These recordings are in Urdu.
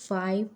5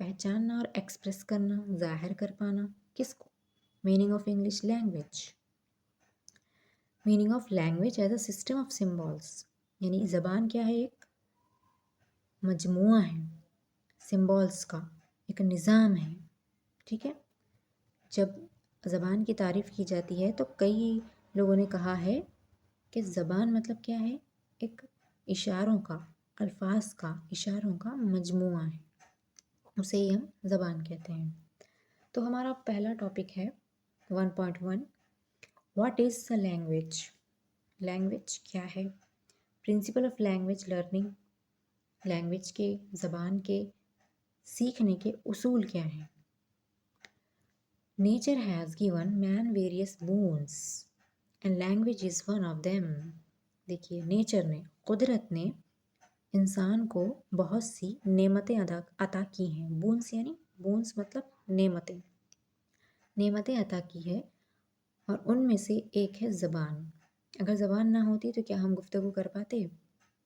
پہچاننا اور ایکسپریس کرنا، ظاہر کر پانا. کس کو؟ Meaning of English language. Meaning of language as a system of symbols. یعنی زبان کیا ہے؟ ایک مجموعہ ہے سمبولس کا، ایک نظام ہے. ٹھیک ہے. جب زبان کی تعریف کی جاتی ہے تو کئی لوگوں نے کہا ہے کہ زبان مطلب کیا ہے؟ ایک اشاروں کا، الفاظ کا، اشاروں کا مجموعہ ہے، اسے ہی ہم زبان کہتے ہیں. تو ہمارا پہلا ٹاپک ہے 1.1 what is a language. Language کیا ہے؟ Principle of language learning. Language کے، زبان کے سیکھنے کے اصول کیا ہیں؟ Nature has given man various boons and language is one of them. دیکھیے، نیچر نے، قدرت نے انسان کو بہت سی نعمتیں عطا کی ہیں. بونس یعنی، بونس مطلب نعمتیں، نعمتیں عطا کی ہے، اور ان میں سے ایک ہے زبان. اگر زبان نہ ہوتی تو کیا ہم گفتگو کر پاتے؟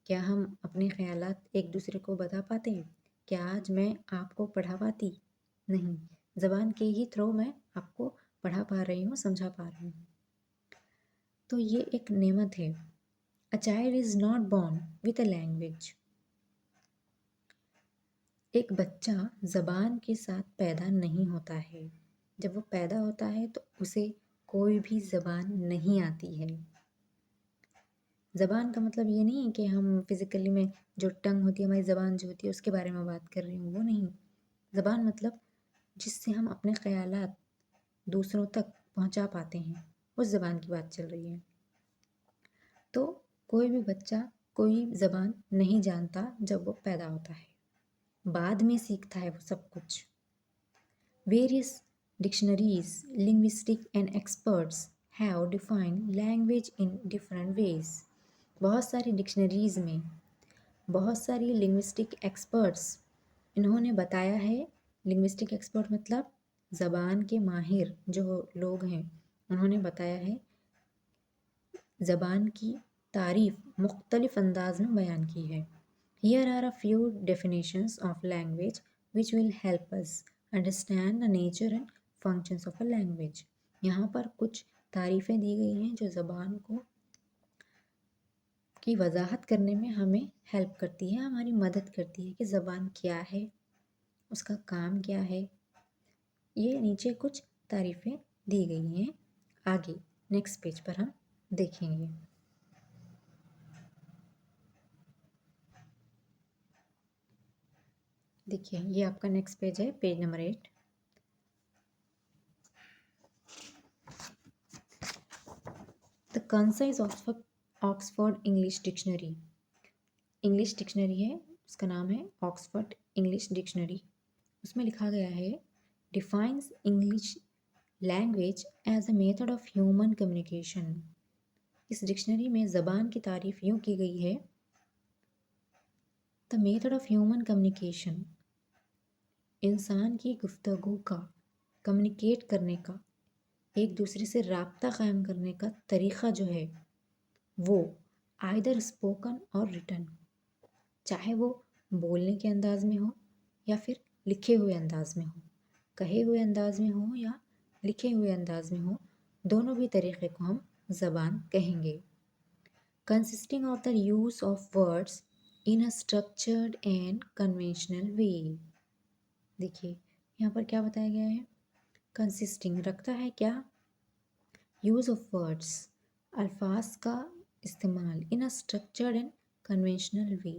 کیا ہم اپنے خیالات ایک دوسرے کو بتا پاتے؟ کیا آج میں آپ کو پڑھا پاتی؟ نہیں. زبان کے ہی تھرو میں آپ کو پڑھا پا رہی ہوں، سمجھا پا رہی ہوں. تو یہ ایک نعمت ہے. A child is not born with a language. ایک بچہ زبان کے ساتھ پیدا نہیں ہوتا ہے. جب وہ پیدا ہوتا ہے تو اسے کوئی بھی زبان نہیں آتی ہے. زبان کا مطلب یہ نہیں ہے کہ ہم فزیکلی میں جو ٹنگ ہوتی ہے، ہماری زبان جو ہوتی ہے اس کے بارے میں بات کر رہی ہوں، وہ نہیں. زبان مطلب جس سے ہم اپنے خیالات دوسروں تک پہنچا پاتے ہیں، اس زبان کی بات چل رہی ہے. تو کوئی بھی بچہ کوئی زبان نہیں جانتا جب وہ پیدا ہوتا ہے، بعد میں سیکھتا ہے وہ سب کچھ. Various dictionaries, linguistic and experts have defined language in different ways. بہت ساری ڈکشنریز میں، بہت ساری لنگوسٹک ایکسپرٹس، انہوں نے بتایا ہے. لنگوسٹک ایکسپرٹ مطلب زبان کے ماہر جو لوگ ہیں، انہوں نے بتایا ہے، زبان کی تعریف مختلف انداز میں بیان کی ہے. Here are a few definitions of language which will help us understand the nature and functions of a language. یہاں پر کچھ تعریفیں دی گئی ہیں جو زبان کی وضاحت کرنے میں ہمیں ہیلپ کرتی ہے، ہماری مدد کرتی ہے کہ زبان کیا ہے، اس کا کام کیا ہے. یہ نیچے کچھ تعریفیں دی گئی ہیں. آگے نیکسٹ پیج پر ہم دیکھیں گے. دیکھیے، یہ آپ کا نیکسٹ پیج ہے، page number 8. The concise of Oxford English dictionary. English dictionary ہے، اس کا نام ہے آکسفورڈ انگلش ڈکشنری. اس میں لکھا گیا ہے، defines English language as a method of human communication. اس ڈکشنری میں زبان کی تعریف یوں کی گئی ہے، the method of human communication, انسان کی گفتگو کا، کمیونیکیٹ کرنے کا، ایک دوسرے سے رابطہ قائم کرنے کا طریقہ جو ہے وہ آئدر اسپوکن اور ریٹن، چاہے وہ بولنے کے انداز میں ہو یا پھر لکھے ہوئے انداز میں ہو، کہے ہوئے انداز میں ہو یا لکھے ہوئے انداز میں ہو، دونوں بھی طریقے کو ہم زبان کہیں گے. consisting of the use of words in a structured and conventional way. دیکھیے یہاں پر کیا بتایا گیا ہے، consisting رکھتا ہے کیا، use of words، الفاظ کا استعمال، in a structured and conventional way.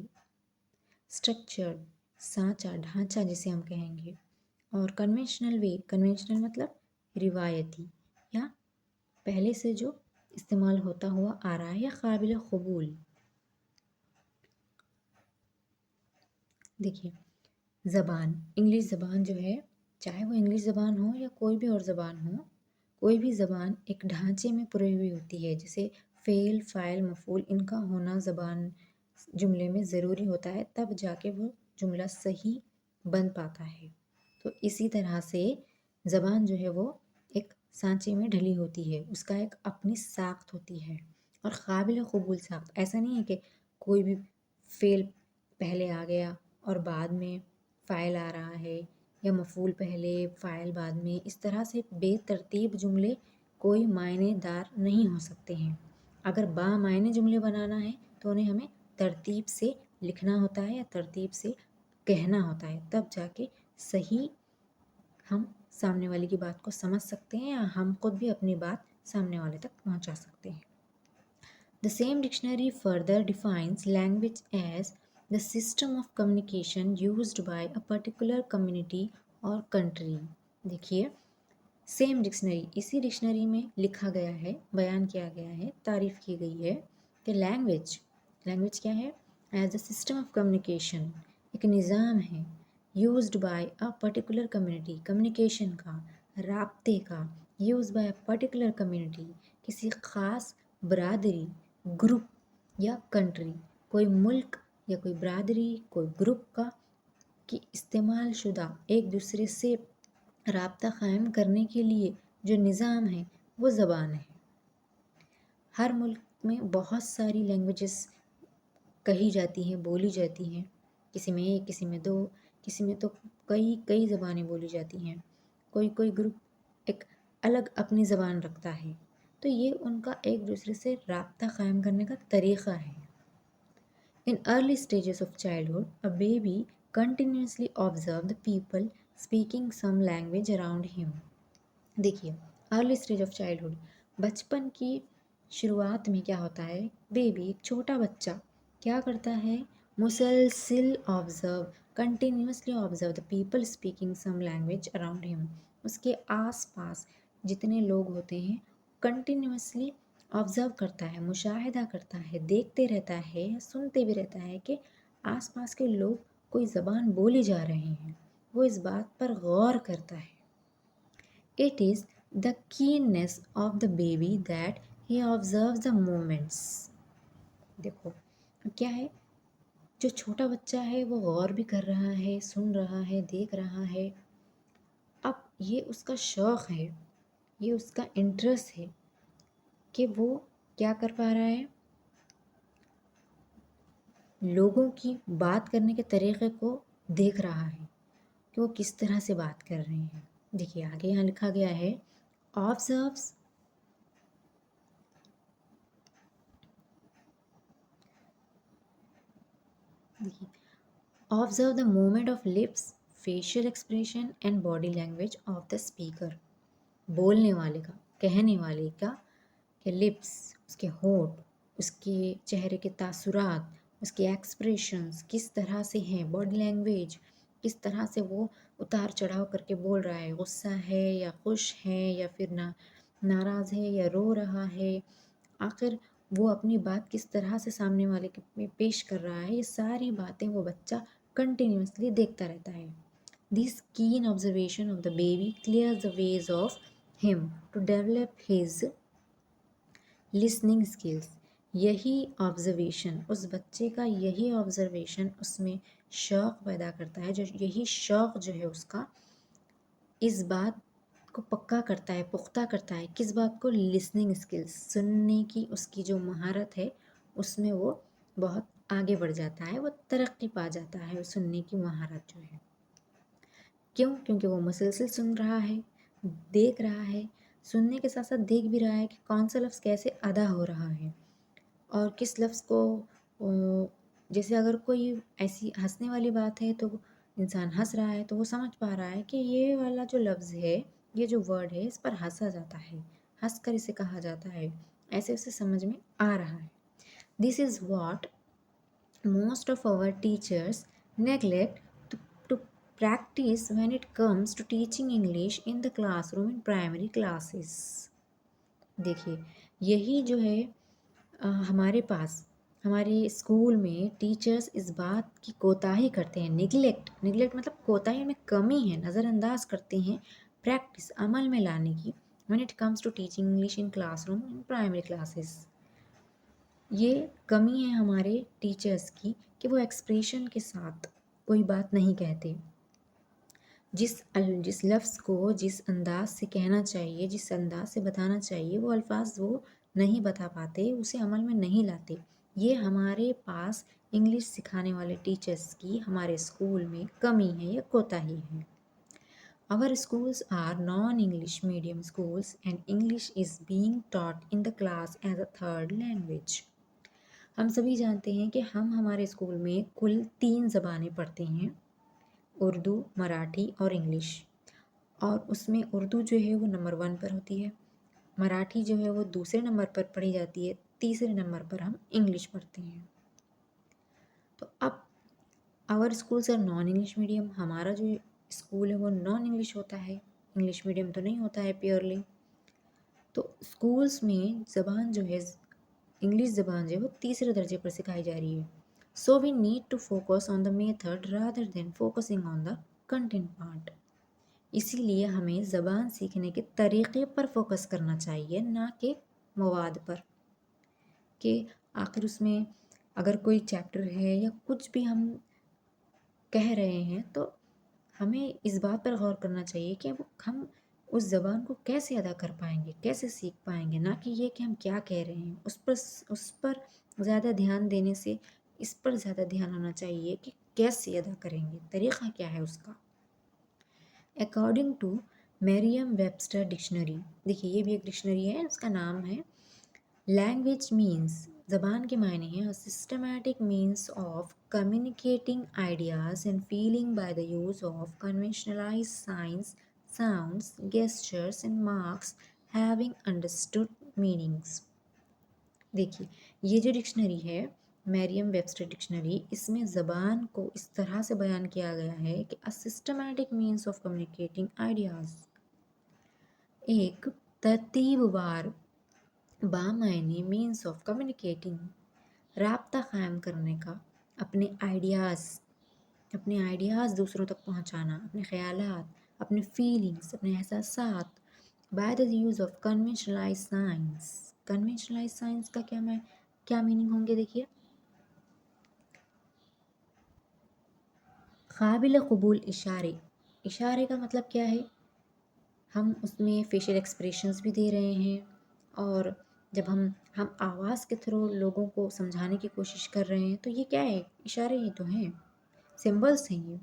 structured سانچہ، ڈھانچہ جسے ہم کہیں گے، اور conventional way، conventional مطلب روایتی یا پہلے سے جو استعمال ہوتا ہوا آ رہا ہے یا قابل قبول. دیکھیے زبان، انگلش زبان جو ہے، چاہے وہ انگلش زبان ہو یا کوئی بھی اور زبان ہو، کوئی بھی زبان ایک ڈھانچے میں پروئی ہوئی ہوتی ہے، جیسے فعل، فاعل، مفعول، ان کا ہونا زبان جملے میں ضروری ہوتا ہے، تب جا کے وہ جملہ صحیح بن پاتا ہے. تو اسی طرح سے زبان جو ہے وہ ایک سانچے میں ڈھلی ہوتی ہے، اس کا ایک اپنی ساخت ہوتی ہے اور قابل قبول ساخت. ایسا نہیں ہے کہ کوئی بھی فعل پہلے آ گیا اور بعد میں فاعل آ رہا ہے یا مفعول پہلے فاعل بعد میں، اس طرح سے بے ترتیب جملے کوئی معنی دار نہیں ہو سکتے ہیں۔ اگر بامعنی جملے بنانا ہے تو انہیں ہمیں ترتیب سے لکھنا ہوتا ہے یا ترتیب سے کہنا ہوتا ہے، تب جا کے صحیح ہم سامنے والے کی بات کو سمجھ سکتے ہیں یا ہم خود بھی اپنی بات سامنے والے تک پہنچا سکتے ہیں۔ The same dictionary further defines language as the system of communication used by a particular community or country۔ دیکھیے سیم ڈکشنری، اسی ڈکشنری میں لکھا گیا ہے، بیان کیا گیا ہے، تعریف کی گئی ہے کہ لینگویج کیا ہے؟ As a system of communication, ایک نظام ہے، used by a particular community, communication کا، رابطے کا، use by a particular community, کسی خاص برادری، گروپ یا کنٹری، کوئی ملک یا کوئی برادری، کوئی گروپ کا، کی استعمال شدہ ایک دوسرے سے رابطہ قائم کرنے کے لیے جو نظام ہے وہ زبان ہے۔ ہر ملک میں بہت ساری لینگویجز کہی جاتی ہیں، بولی جاتی ہیں، کسی میں ایک، کسی میں دو، کسی میں تو کئی زبانیں بولی جاتی ہیں۔ کوئی گروپ ایک الگ اپنی زبان رکھتا ہے، تو یہ ان کا ایک دوسرے سے رابطہ قائم کرنے کا طریقہ ہے۔ In early stages of childhood, a baby continuously observes the people speaking some language around him۔ دیکھیے ارلی اسٹیج آف چائلڈہڈ، بچپن کی شروعات میں کیا ہوتا ہے؟ بیبی، ایک چھوٹا بچہ کیا کرتا ہے؟ مسلسل continuously observe the people speaking some language around ہم، اس کے آس پاس جتنے لوگ ہوتے ہیں کنٹینیوسلی آبزرو کرتا ہے، مشاہدہ کرتا ہے، دیکھتے رہتا ہے، سنتے بھی رہتا ہے کہ آس پاس کے لوگ کوئی زبان بولی جا رہے ہیں، وہ اس بات پر غور کرتا ہے۔ It is the keenness of the baby that he observes the moments۔ دیکھو کیا ہے؟ جو چھوٹا بچہ ہے وہ غور بھی کر رہا ہے، سن رہا ہے، دیکھ رہا ہے۔ اب یہ اس کا شوق ہے، یہ اس کا انٹرسٹ ہے کہ وہ کیا کر پا رہا ہے؟ لوگوں کی بات کرنے کے طریقے کو دیکھ رہا ہے کہ وہ کس طرح سے بات کر رہے ہیں۔ دیکھیے آگے یہاں لکھا گیا ہے observes observe the movement of lips, facial expression and body language of the speaker۔ بولنے والے کا، کہنے والے کا کہ لپس، اس کے ہونٹ، اس کے چہرے کے تاثرات، اس کے ایکسپریشنز کس طرح سے ہیں، باڈی لینگویج کس طرح سے وہ اتار چڑھاؤ کر کے بول رہا ہے، غصہ ہے یا خوش ہے یا پھر ناراض ہے یا رو رہا ہے، آخر وہ اپنی بات کس طرح سے سامنے والے کے پیش کر رہا ہے، یہ ساری باتیں وہ بچہ کنٹینیوسلی دیکھتا رہتا ہے۔ This keen observation of the baby clears the ways of him to develop his listening skills۔ یہی آبزرویشن، اس بچے کا یہی آبزرویشن اس میں شوق پیدا کرتا ہے، جو یہی شوق جو ہے اس کا اس بات کو پکا کرتا ہے، پختہ کرتا ہے، کس بات کو؟ لسننگ اسکلس، سننے کی اس کی جو مہارت ہے اس میں وہ بہت آگے بڑھ جاتا ہے، وہ ترقی پا جاتا ہے، سننے کی مہارت جو ہے۔ کیوں؟ کیونکہ وہ مسلسل سن رہا ہے، دیکھ رہا ہے، سننے کے ساتھ ساتھ دیکھ بھی رہا ہے کہ کون سا لفظ کیسے ادا ہو رہا ہے اور کس لفظ کو جیسے اگر کوئی ایسی ہنسنے والی بات ہے تو انسان ہنس رہا ہے تو وہ سمجھ پا رہا ہے کہ یہ والا جو لفظ ہے، یہ جو ورڈ ہے، اس پر ہنسا جاتا ہے، ہنس کر اسے کہا جاتا ہے، ایسے اسے سمجھ میں آ رہا ہے۔ This is what most of our teachers neglect to practice when it comes to teaching English in the classroom in primary classes۔ دیکھیے یہی جو ہے ہمارے پاس ہمارے اسکول میں ٹیچرز اس بات کی کوتاہی کرتے ہیں، نگلیکٹ مطلب کوتاہی میں کمی ہے، نظر انداز کرتے ہیں پریکٹس عمل میں لانے کی when it comes to teaching English in classroom in primary classes۔ یہ کمی ہے ہمارے ٹیچرز کی کہ وہ ایکسپریشن کے ساتھ کوئی بات نہیں کہتے، جس لفظ کو جس انداز سے کہنا چاہیے، جس انداز سے بتانا چاہیے، وہ الفاظ وہ نہیں بتا پاتے، اسے عمل میں نہیں لاتے۔ یہ ہمارے پاس انگلش سکھانے والے ٹیچرز کی ہمارے اسکول میں کمی ہے یا کوتاہی ہے۔ Our schools are non-English medium schools and English is being taught in the class as a third language. ہم سبھی جانتے ہیں کہ ہم ہمارے اسکول میں کل 3 زبانیں پڑھتے ہیں، اردو، مراٹھی اور انگلش، اور اس میں اردو جو ہے وہ نمبر 1 پر ہوتی ہے، مراٹھی جو ہے وہ دوسرے نمبر پر پڑھی جاتی ہے، تیسرے نمبر پر ہم انگلش پڑھتے ہیں۔ تو اب our schools are non English medium, ہمارا جو اسکول ہے وہ نان انگلش ہوتا ہے، انگلش میڈیم تو نہیں ہوتا ہے پیورلی۔ تو اسکولس میں زبان جو ہے، انگلش زبان جو ہے وہ تیسرے درجے پر سکھائی جا رہی ہے۔ So we need to focus on the method rather than focusing on the content part. اسی لیے ہمیں زبان سیکھنے کے طریقے پر فوکس کرنا چاہیے، نہ کہ مواد پر، کہ آخر اس میں اگر کوئی چیپٹر ہے یا کچھ بھی ہم کہہ رہے ہیں تو ہمیں اس بات پر غور کرنا چاہیے کہ ہم اس زبان کو کیسے ادا کر پائیں گے، کیسے سیکھ پائیں گے، نہ کہ یہ کہ ہم کیا کہہ رہے ہیں۔ اس پر زیادہ دھیان دینے سے اس پر زیادہ دھیان ہونا چاہیے کہ کیسے ادا کریں گے، طریقہ کیا ہے اس کا۔ اکارڈنگ ٹو میریم ویبسٹر ڈکشنری، دیکھیے یہ بھی ایک ڈکشنری ہے، اس کا نام ہے لینگویج مینس، زبان کے معنی ہیں systematic means of communicating ideas and feeling by the use of conventionalise signs sounds gestures and marks having understood meanings. دیکھیے یہ جو ڈکشنری ہے میریم ویبسٹر ڈکشنری، اس میں زبان کو اس طرح سے بیان کیا گیا ہے کہ systematic means of communicating ideas, ایک ترتیب وار بامعنی مینس آف کمیونیکیٹنگ، رابطہ قائم کرنے کا، اپنے آئیڈیاز دوسروں تک پہنچانا، اپنے خیالات، اپنے فیلنگس، اپنے احساسات، by the use of conventionalise signs. Conventionalise signs کا کیا میننگ ہوں گے؟ دیکھیے قابل قبول اشارے کا مطلب کیا ہے؟ ہم اس میں فیشیل ایکسپریشنز بھی دے رہے ہیں، اور جب ہم آواز کے تھرو لوگوں کو سمجھانے کی کوشش کر رہے ہیں تو یہ کیا ہے؟ اشارے ہی تو ہیں، سمبلس ہیں، یہ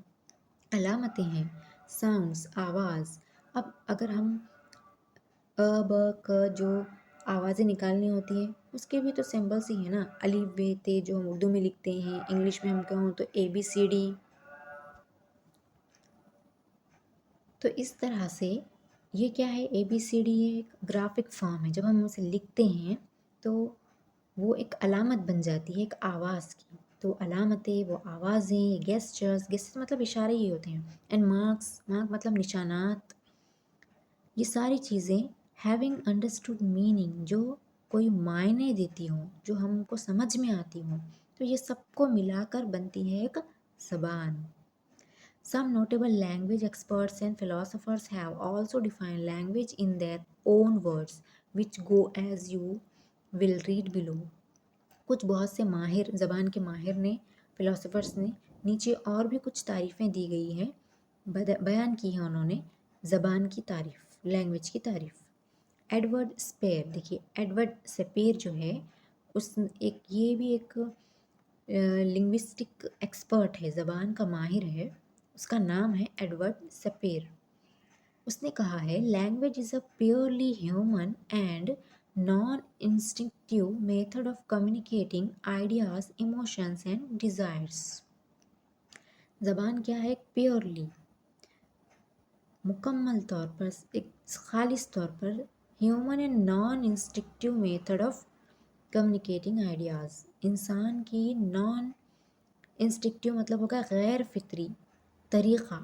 علامتیں ہیں۔ ساؤنڈس آواز، اب اگر ہم ب ک جو آوازیں نکالنی ہوتی ہیں اس کے بھی تو سمبلس ہی ہیں نا، الف ب ت جو ہم اردو میں لکھتے ہیں، انگلش میں ہم کہوں تو ABCD۔ تو اس طرح سے یہ کیا ہے؟ ABCD ایک گرافک فارم ہے، جب ہم اسے لکھتے ہیں تو وہ ایک علامت بن جاتی ہے ایک آواز کی۔ تو علامتیں، وہ آوازیں، گیسچرز مطلب اشارے ہی ہوتے ہیں، اینڈ مارک مطلب نشانات، یہ ساری چیزیں ہیونگ انڈرسٹوڈ میننگ، جو کوئی معنی دیتی ہوں، جو ہم کو سمجھ میں آتی ہوں، تو یہ سب کو ملا کر بنتی ہے ایک زبان۔ Some notable language experts and philosophers have also defined language in their own words, which go as you will read below. کچھ بہت سے ماہر، زبان کے ماہر نے، فلاسفرس نے نیچے اور بھی کچھ تعریفیں دی گئی ہیں، بیان کی ہیں انہوں نے زبان کی تعریف، لینگویج کی تعریف۔ ایڈورڈ سپیر، دیکھیے ایڈورڈ سپیر جو ہے یہ بھی ایک لنگوسٹک ایکسپرٹ ہے، زبان کا ماہر ہے، اس کا نام ہے ایڈورڈ سپیر۔ اس نے کہا ہے language is a purely human and non instinctive method of communicating ideas emotions and desires. زبان کیا ہے؟ پیورلی، مکمل طور پر، ایک خالص طور پر human and non instinctive method of communicating ideas, انسان کی نان انسٹنکٹیو مطلب ہوگا غیر فطری طریقہ،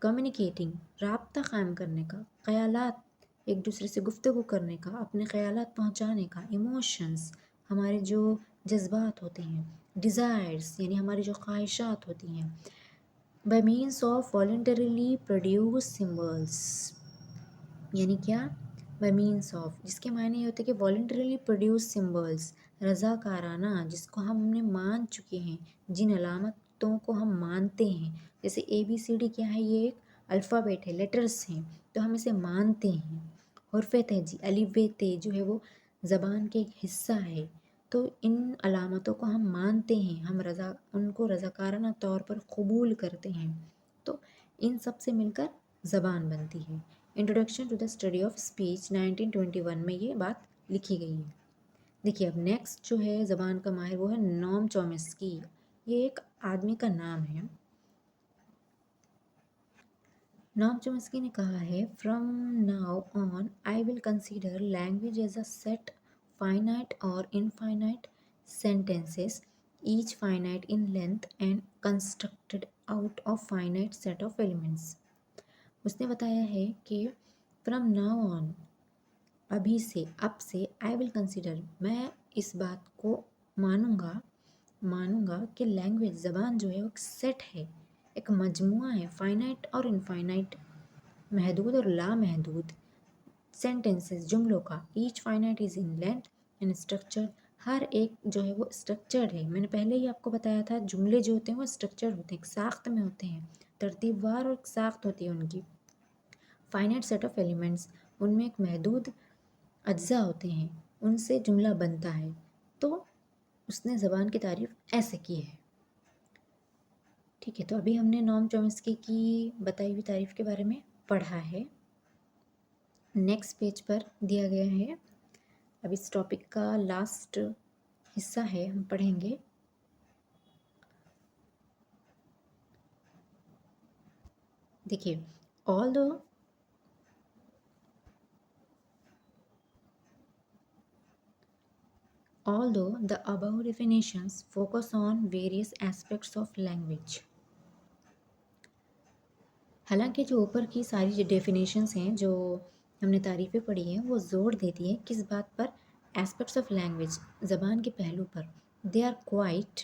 کمیونیکیٹنگ رابطہ قائم کرنے کا، خیالات ایک دوسرے سے گفتگو کرنے کا، اپنے خیالات پہنچانے کا، ایموشنز ہمارے جو جذبات ہوتے ہیں، ڈیزائرز یعنی ہماری جو خواہشات ہوتی ہیں، by means of voluntarily produce symbols, یعنی کیا؟ بائی مینس آف، جس کے معنی یہ ہوتے ہیں کہ والنٹریلی پروڈیوس سمبلس، رضاکارانہ، جس کو ہم نے مان چکے ہیں، جن علامتوں کو ہم مانتے ہیں، جیسے ABCD کیا ہے؟ یہ ایک الفابیٹ ہے، لیٹرز ہیں، تو ہم اسے مانتے ہیں۔ حرف تہجی الف ب ت جو ہے وہ زبان کے ایک حصہ ہے، تو ان علامتوں کو ہم مانتے ہیں، ہم ان کو رضاکارانہ طور پر قبول کرتے ہیں، تو ان سب سے مل کر زبان بنتی ہے. Introduction to the study of speech 1921 میں یہ بات لکھی گئی ہے. دیکھیے اب نیکسٹ جو ہے زبان کا ماہر وہ ہے نوم چومسکی. یہ ایک آدمی کا نام ہے. نوم چومسکی نے کہا ہے from now on I will consider language as a set finite اور infinite sentences each finite in length and constructed out of finite set of elements. اس نے بتایا ہے کہ from now on ابھی سے اب سے I will consider میں اس بات کو مانوں گا کہ لینگویج زبان جو ہے وہ ایک سیٹ ہے، ایک مجموعہ ہے فائنائٹ اور انفائنائٹ، محدود اور لامحدود سینٹینسز جملوں کا. Each finite is in length and structure. ہر ایک جو ہے وہ اسٹرکچرڈ ہے. میں نے پہلے ہی آپ کو بتایا تھا جملے جو ہوتے ہیں وہ اسٹرکچرڈ ہوتے ہیں، ایک ساخت میں ہوتے ہیں، ترتیب وار اور ایک ساخت ہوتی ہے ان کی. فائنائٹ سیٹ آف ایلیمنٹس، ان میں ایک محدود اجزاء ہوتے ہیں، ان سے جملہ بنتا ہے. تو اس نے زبان کی تعریف ایسے کی ہے. ٹھیک ہے، تو ابھی ہم نے نوم چومسکی کی بتائی ہوئی تعریف کے بارے میں پڑھا ہے. نیکسٹ پیج پر دیا گیا ہے. اب اس ٹاپک کا لاسٹ حصہ ہے، ہم پڑھیں گے. دیکھیے although the above definitions focus on various aspects of language. حالانکہ جو اوپر کی ساری جو ڈیفینیشنس ہیں جو ہم نے تعریفیں پڑھی ہیں وہ زور دیتی ہیں کس بات پر؟ ایسپیکٹس آف لینگویج، زبان کے پہلو پر. دے آر کوائٹ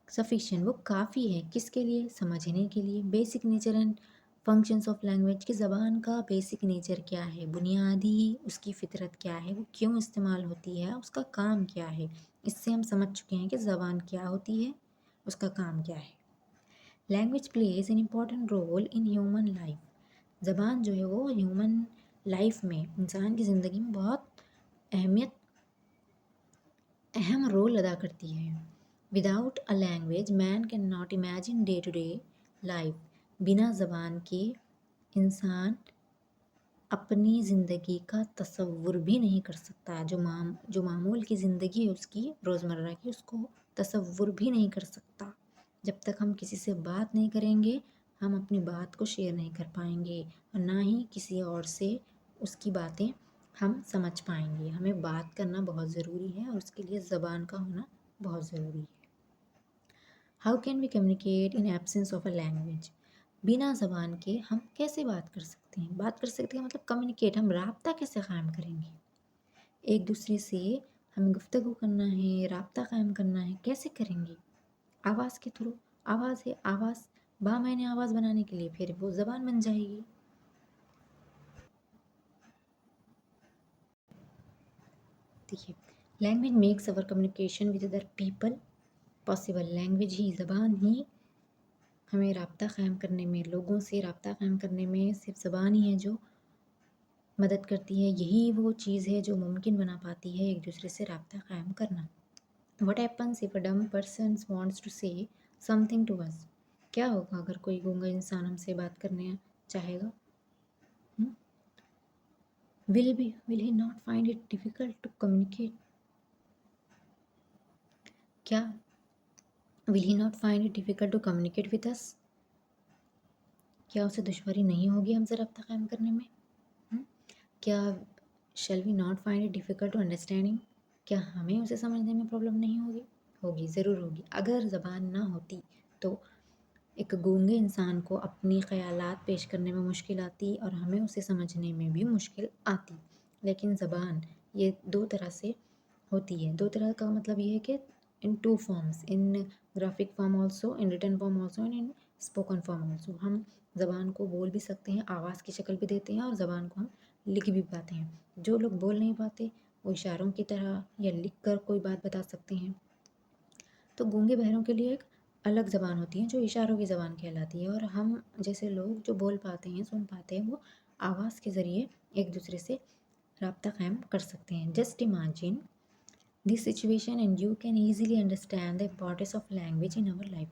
سفیشینٹ، وہ کافی ہے کس کے لیے؟ سمجھنے کے لیے. Basic nature and functions of language, کہ زبان کا بیسک نیچر کیا ہے، بنیادی اس کی فطرت کیا ہے، وہ کیوں استعمال ہوتی ہے، اس کا کام کیا ہے. اس سے ہم سمجھ چکے ہیں کہ زبان کیا ہوتی ہے، اس کا کام کیا ہے. Language plays an important role in human life. زبان جو ہے وہ ہیومن لائف میں، انسان کی زندگی میں بہت اہم رول ادا کرتی ہے. Without a language man can not imagine day to day life. بنا زبان کے انسان اپنی زندگی کا تصور بھی نہیں کر سکتا. جو معمول کی زندگی ہے اس کی روزمرہ کی، اس کو تصور بھی نہیں کر سکتا. جب تک ہم کسی سے بات نہیں کریں گے ہم اپنی بات کو شیئر نہیں کر پائیں گے، اور نہ ہی کسی اور سے اس کی باتیں ہم سمجھ پائیں گے. ہمیں بات کرنا بہت ضروری ہے اور اس کے لیے زبان کا ہونا بہت ضروری ہے. How can we communicate in absence of a language. بنا زبان کے ہم کیسے بات کر سکتے ہیں؟ بات کر سکتے ہیں مطلب کمیونیکیٹ، ہم رابطہ کیسے قائم کریں گے؟ ایک دوسرے سے ہمیں گفتگو کرنا ہے، رابطہ قائم کرنا ہے، کیسے کریں گے؟ آواز کے تھرو. آواز ہے، آواز بامعنی آواز بنانے کے لیے پھر وہ زبان بن جائے گی. دیکھیے لینگویج میکس اور communication with other people possible. Language ہی، زبان ہی ہمیں رابطہ قائم کرنے میں، لوگوں سے رابطہ قائم کرنے میں صرف زبان ہی ہے جو مدد کرتی ہے. یہی وہ چیز ہے جو ممکن بنا پاتی ہے ایک دوسرے سے رابطہ قائم کرنا. What happens if a dumb person wants to say something to us. کیا ہوگا اگر کوئی گونگا انسان ہم سے بات کرنے چاہے گا؟ Will he not find it difficult to communicate? کیا will he not find it difficult to communicate with us? کیا اسے دشواری نہیں ہوگی ہم سے رابطہ قائم کرنے میں؟ کیا shall we not find it difficult to understanding؟ کیا ہمیں اسے سمجھنے میں پرابلم نہیں ہوگی؟ ہوگی، ضرور ہوگی. اگر زبان نہ ہوتی تو ایک گونگے انسان کو اپنی خیالات پیش کرنے میں مشکل آتی اور ہمیں اسے سمجھنے میں بھی مشکل آتی. لیکن زبان یہ دو طرح سے ہوتی ہے. دو طرح کا مطلب یہ ہے کہ in two forms, in graphic form also, in written form also, and in spoken form also. ہم زبان کو بول بھی سکتے ہیں، آواز کی شکل بھی دیتے ہیں، اور زبان کو ہم لکھ بھی پاتے ہیں. جو لوگ بول نہیں پاتے وہ اشاروں کی طرح یا لکھ کر کوئی بات بتا سکتے ہیں. تو گونگے بہروں کے لیے ایک الگ زبان ہوتی ہے جو اشاروں کی زبان کہلاتی ہے، اور ہم جیسے لوگ جو بول پاتے ہیں، سن پاتے ہیں، وہ آواز کے ذریعے ایک دوسرے سے رابطہ قائم کر سکتے ہیں. Just imagine this situation and you can easily understand the importance of language in our life.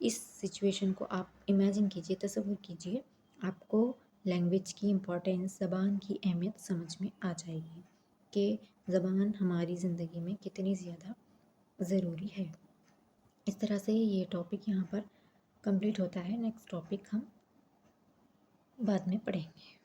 اس سچویشن کو آپ امیجن کیجئے، تصور کیجئے، آپ کو لینگویج کی امپورٹینس، زبان کی اہمیت سمجھ میں آ جائے گی کہ زبان ہماری زندگی میں کتنی زیادہ ضروری ہے۔ اس طرح سے یہ ٹاپک یہاں پر کمپلیٹ ہوتا ہے۔ نیکسٹ ٹاپک ہم بعد میں پڑھیں گے۔